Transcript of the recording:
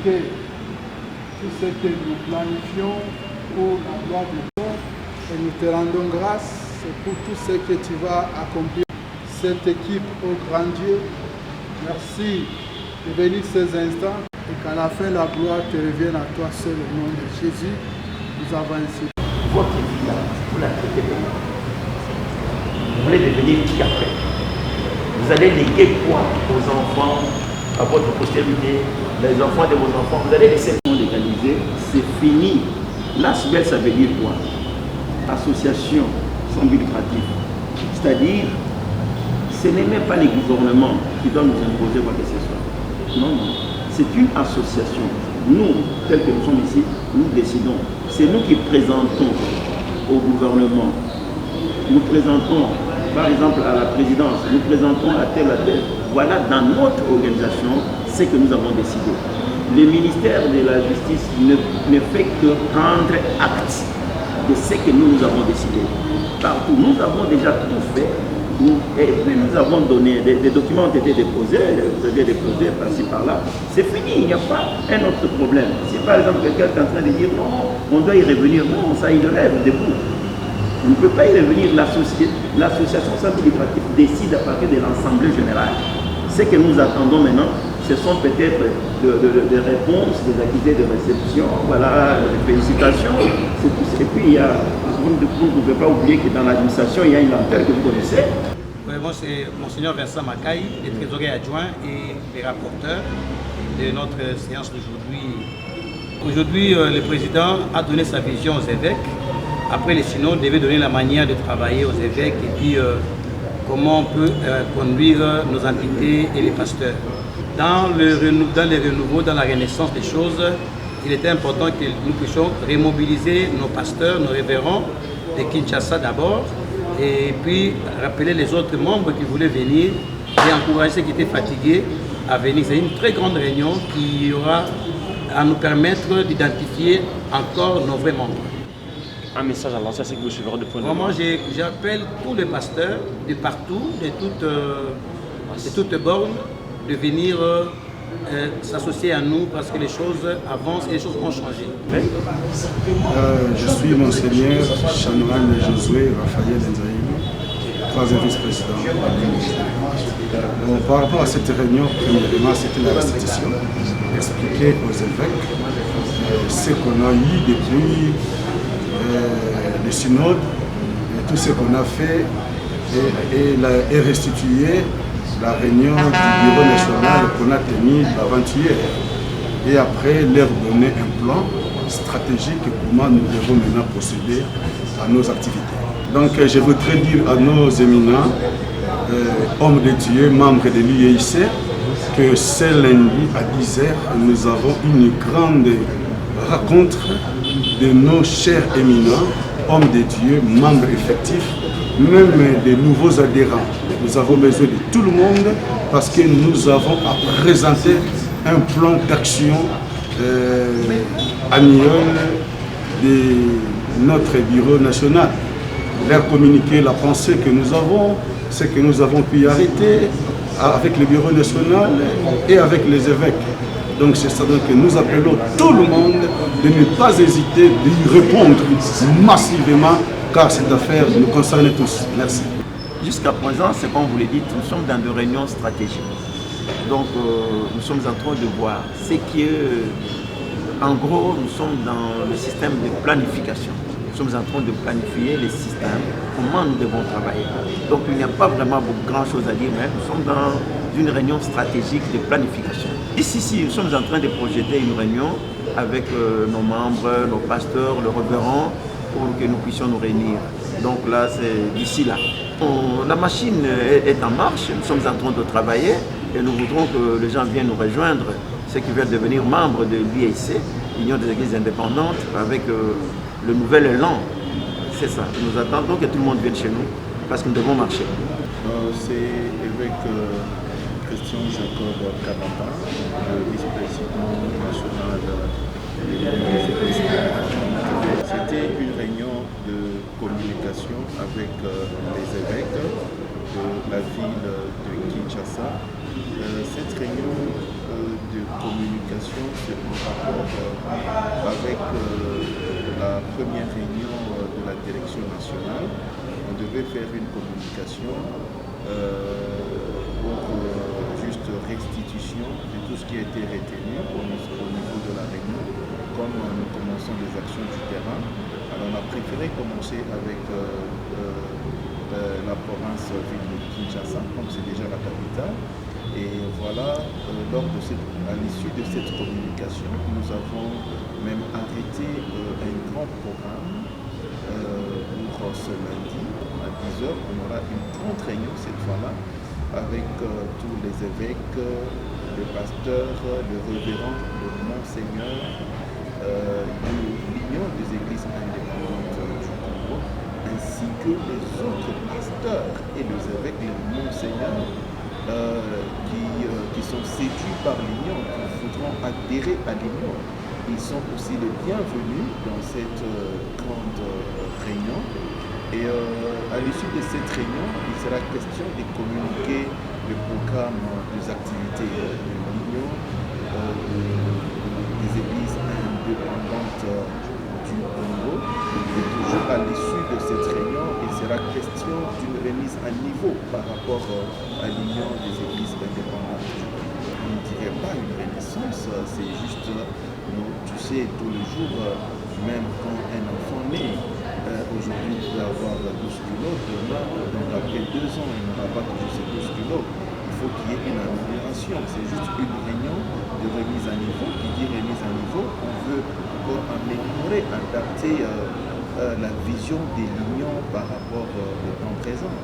expliquer tout ce que nous planifions pour la gloire de Dieu. Et nous te rendons grâce pour tout ce que tu vas accomplir. Cette équipe au grand Dieu, merci de venir ces instants et qu'à la fin la gloire te revienne à toi seul au nom de Jésus. Nous avons ainsi. Votre vie là, vous la traitez comment? Vous voulez devenir qui après? Vous allez léguer quoi aux enfants, à votre postérité, les enfants de vos enfants? Vous allez laisser le monde légaliser, c'est fini. L'ASBEL, ça veut dire quoi? Association sans but lucratif. C'est-à-dire, ce n'est même pas les gouvernements qui doivent nous imposer quoi que ce soit. Non, non. C'est une association. Nous, tels que nous sommes ici, nous décidons. C'est nous qui présentons au gouvernement. Nous présentons, par exemple, à la présidence, nous présentons à tel. Voilà, dans notre organisation, ce que nous avons décidé. Le ministère de la Justice ne fait que prendre acte de ce que nous avons décidé. Partout, nous avons déjà tout fait. Et puis nous avons donné, des documents ont été déposés, vous avez déposé par-ci par-là. C'est fini, il n'y a pas un autre problème. Si par exemple quelqu'un est en train de dire non, on doit y revenir, non, ça il rêve debout. On ne peut pas y revenir. L'association sans but lucratif décide à partir de l'Assemblée générale. Ce que nous attendons maintenant, ce sont peut-être des réponses, des accusés de réception, voilà, des félicitations. Et puis, vous ne pouvez pas oublier que dans l'administration, il y a une lenteur que vous connaissez. Oui, moi, c'est Monseigneur Vincent Macaille, le trésorier adjoint et le rapporteur de notre séance d'aujourd'hui. Aujourd'hui, le président a donné sa vision aux évêques. Après, les synodes devaient donner la manière de travailler aux évêques et puis comment on peut conduire nos entités et les pasteurs. Dans les renouveaux, dans la renaissance des choses, il était important que nous puissions remobiliser nos pasteurs, nos révérends de Kinshasa d'abord, et puis rappeler les autres membres qui voulaient venir et encourager ceux qui étaient fatigués à venir. C'est une très grande réunion qui aura à nous permettre d'identifier encore nos vrais membres. Un message à lancer à ceux qui vous suivront de point de vue. Vraiment, j'appelle tous les pasteurs de partout, de toutes bornes, de venir s'associer à nous parce que les choses avancent et les choses ont changé. Je suis Monseigneur Chanoine Josué Raphaël Nzaïli, troisième vice-président de l'UNIT. Par rapport à cette réunion, premièrement, c'était la restitution, expliquer aux évêques ce qu'on a eu depuis le synode, et tout ce qu'on a fait et restituer la réunion du bureau national qu'on a tenue avant-hier. Et après leur donner un plan stratégique comment nous devons maintenant procéder à nos activités. Donc je voudrais dire à nos éminents, hommes de Dieu, membres de l'UIC, que ce lundi à 10h, nous avons une grande rencontre de nos chers éminents, hommes de Dieu, membres effectifs, même des nouveaux adhérents. Nous avons besoin de tout le monde parce que nous avons à présenter un plan d'action annuel de notre bureau national. Leur communiquer la pensée que nous avons, ce que nous avons pu arrêter avec le bureau national et avec les évêques. Donc c'est ça que nous appelons tout le monde de ne pas hésiter d'y répondre massivement car cette affaire nous concerne tous. Merci. Jusqu'à présent, c'est comme vous le dites, nous sommes dans des réunions stratégiques. Donc nous sommes en train de voir ce qui est, en gros, nous sommes dans le système de planification. Nous sommes en train de planifier les systèmes, comment nous devons travailler. Donc il n'y a pas vraiment grand chose à dire, mais nous sommes dans une réunion stratégique de planification. Ici, nous sommes en train de projeter une réunion avec nos membres, nos pasteurs, le révérend, pour que nous puissions nous réunir. Donc là, c'est d'ici là. La machine est en marche, nous sommes en train de travailler et nous voudrons que les gens viennent nous rejoindre, ceux qui veulent devenir membres de l'UIC, l'Union des Églises Indépendantes, avec le nouvel élan. C'est ça. Nous attendons que tout le monde vienne chez nous parce que nous devons marcher. C'est avec Christian Jacob Kabamba, le vice-président national de l'Union des Églises Indépendantes. C'était une réunion de communication avec les évêques de la ville de Kinshasa. Cette réunion de communication, c'est en rapport avec la première réunion de la direction nationale. On devait faire une communication pour juste restitution de tout ce qui a été retenu au niveau de la réunion. Comme nous commençons les actions du terrain, alors on a préféré commencer avec la province ville de Kinshasa, comme c'est déjà la capitale. Et voilà, à l'issue de cette communication, nous avons même arrêté un grand programme pour ce lundi à 10h. On aura une grande réunion cette fois-là avec tous les évêques, les pasteurs, le révérend, le monseigneur de l'Union des Églises indépendantes du Congo, ainsi que les autres pasteurs et les évêques, les monseigneurs qui sont séduits par l'Union, qui voudront adhérer à l'Union. Ils sont aussi les bienvenus dans cette grande réunion. Et à l'issue de cette réunion, il sera question de communiquer le programme des activités de l'Union des Églises indépendantes du Congo. Et toujours à l'issue de cette réunion, il sera question d'une remise à niveau par rapport à l'Union des Églises indépendantes du Congo. On ne dirait pas une renaissance, c'est juste, tu sais, tous les jours, même quand un enfant naît, aujourd'hui il peut avoir 12 kilos, demain, donc après 2 ans, il n'aura pas toujours ces 12 kilos. Il faut qu'il y ait une amélioration. C'est juste une réunion de remise à niveau. Qui dit remise à niveau, on veut encore améliorer, adapter la vision de l'Union par rapport au temps présent.